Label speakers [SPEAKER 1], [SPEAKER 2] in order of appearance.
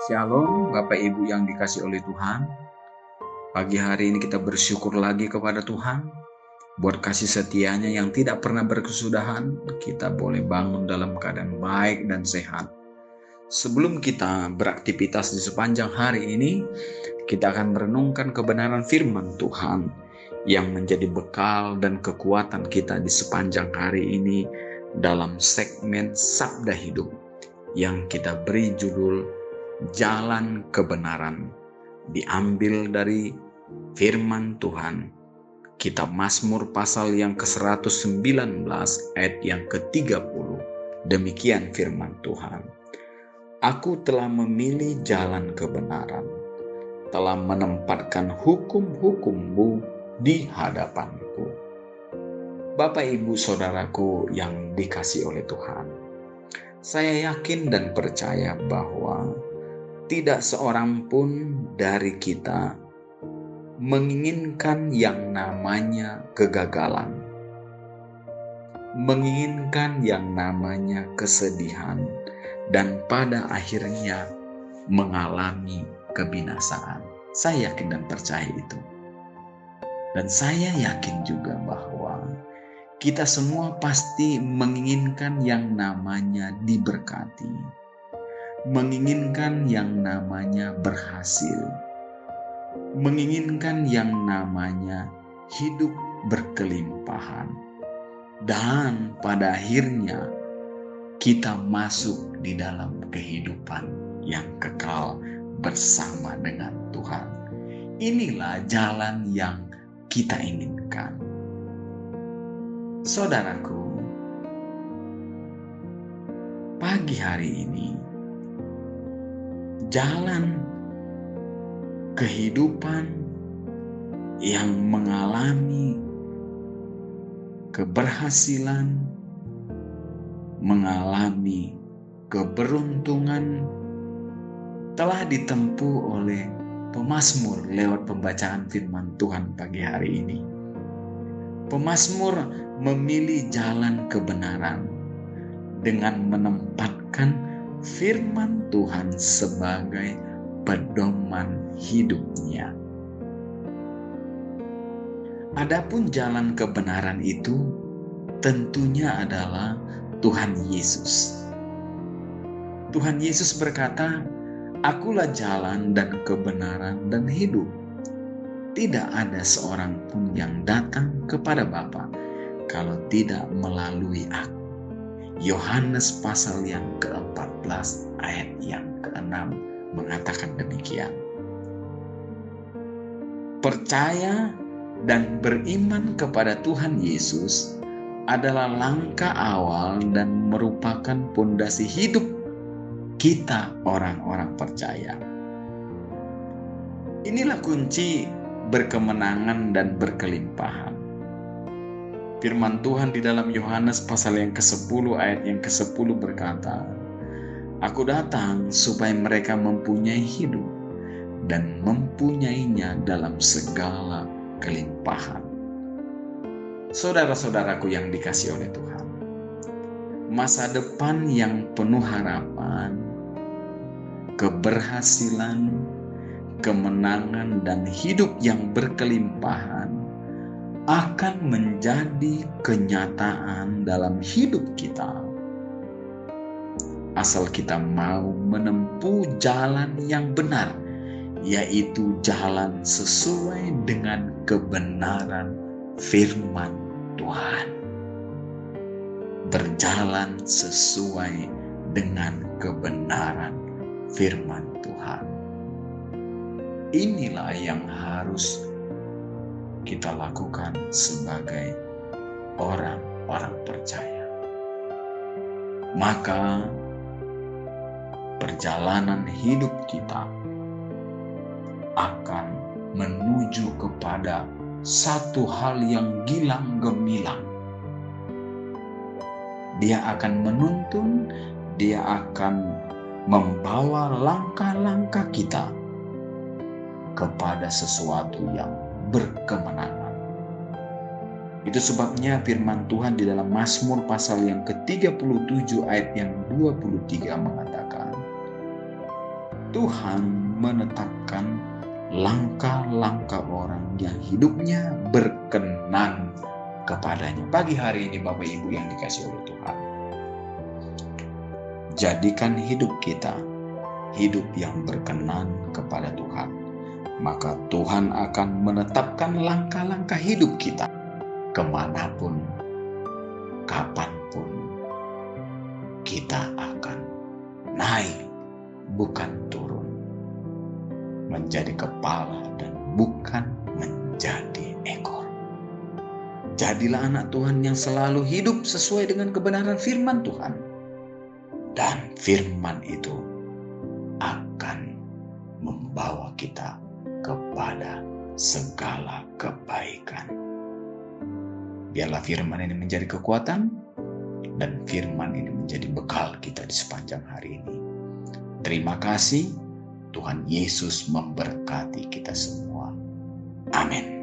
[SPEAKER 1] Shalom Bapak Ibu yang dikasih oleh Tuhan. Pagi hari ini kita bersyukur lagi kepada Tuhan buat kasih setianya yang tidak pernah berkesudahan. Kita boleh bangun dalam keadaan baik dan sehat. Sebelum kita beraktivitas di sepanjang hari ini, kita akan merenungkan kebenaran firman Tuhan yang menjadi bekal dan kekuatan kita di sepanjang hari ini dalam segmen Sabda Hidup yang kita beri judul Jalan Kebenaran, diambil dari firman Tuhan kitab Mazmur pasal yang ke-119 ayat yang ke-30. Demikian firman Tuhan. Aku telah memilih jalan kebenaran, telah menempatkan hukum-hukum-Mu di hadapanku. Bapak Ibu Saudaraku yang dikasih oleh Tuhan, saya yakin dan percaya bahwa tidak seorang pun dari kita menginginkan yang namanya kegagalan, menginginkan yang namanya kesedihan, dan pada akhirnya mengalami kebinasaan. Saya yakin dan percaya itu. Dan saya yakin juga bahwa kita semua pasti menginginkan yang namanya diberkati, menginginkan yang namanya berhasil, menginginkan yang namanya hidup berkelimpahan, dan pada akhirnya kita masuk di dalam kehidupan yang kekal bersama dengan Tuhan. Inilah jalan yang kita inginkan. Saudaraku, pagi hari ini jalan kehidupan yang mengalami keberhasilan, mengalami keberuntungan telah ditempuh oleh pemazmur lewat pembacaan firman Tuhan pagi hari ini. Pemazmur memilih jalan kebenaran dengan menempatkan firman Tuhan sebagai pedoman hidupnya. Adapun jalan kebenaran itu tentunya adalah Tuhan Yesus. Tuhan Yesus berkata, "Akulah jalan dan kebenaran dan hidup. Tidak ada seorang pun yang datang kepada Bapa kalau tidak melalui Aku." Yohanes pasal yang ke-14 ayat yang ke-6 mengatakan demikian. Percaya dan beriman kepada Tuhan Yesus adalah langkah awal dan merupakan pondasi hidup kita orang-orang percaya. Inilah kunci berkemenangan dan berkelimpahan. Firman Tuhan di dalam Yohanes pasal yang ke-10 ayat yang ke-10 berkata, "Aku datang supaya mereka mempunyai hidup dan mempunyainya dalam segala kelimpahan." Saudara-saudaraku yang dikasih oleh Tuhan, masa depan yang penuh harapan, keberhasilan, kemenangan, dan hidup yang berkelimpahan akan menjadi kenyataan dalam hidup kita asal kita mau menempuh jalan yang benar, yaitu jalan sesuai dengan kebenaran firman Tuhan. Berjalan sesuai dengan kebenaran firman Tuhan. Inilah yang harus kita lakukan sebagai orang-orang percaya. Maka perjalanan hidup kita akan menuju kepada satu hal yang gilang gemilang. Dia akan menuntun, dia akan membawa langkah-langkah kita kepada sesuatu yang berkemenangan. Itu sebabnya firman Tuhan di dalam Mazmur pasal yang ke-37 ayat yang 23 mengatakan, Tuhan menetapkan langkah-langkah orang yang hidupnya berkenan kepadanya. Pagi hari ini Bapak Ibu yang dikasihi oleh Tuhan, jadikan hidup kita hidup yang berkenan kepada Tuhan. Maka Tuhan akan menetapkan langkah-langkah hidup kita kemanapun, kapanpun kita akan naik, bukan turun, menjadi kepala dan bukan menjadi ekor. Jadilah anak Tuhan yang selalu hidup sesuai dengan kebenaran firman Tuhan. Dan firman itu akan membawa kita kepada segala kebaikan. Biarlah firman ini menjadi kekuatan dan firman ini menjadi bekal kita di sepanjang hari ini. Terima kasih. Tuhan Yesus memberkati kita semua. Amin.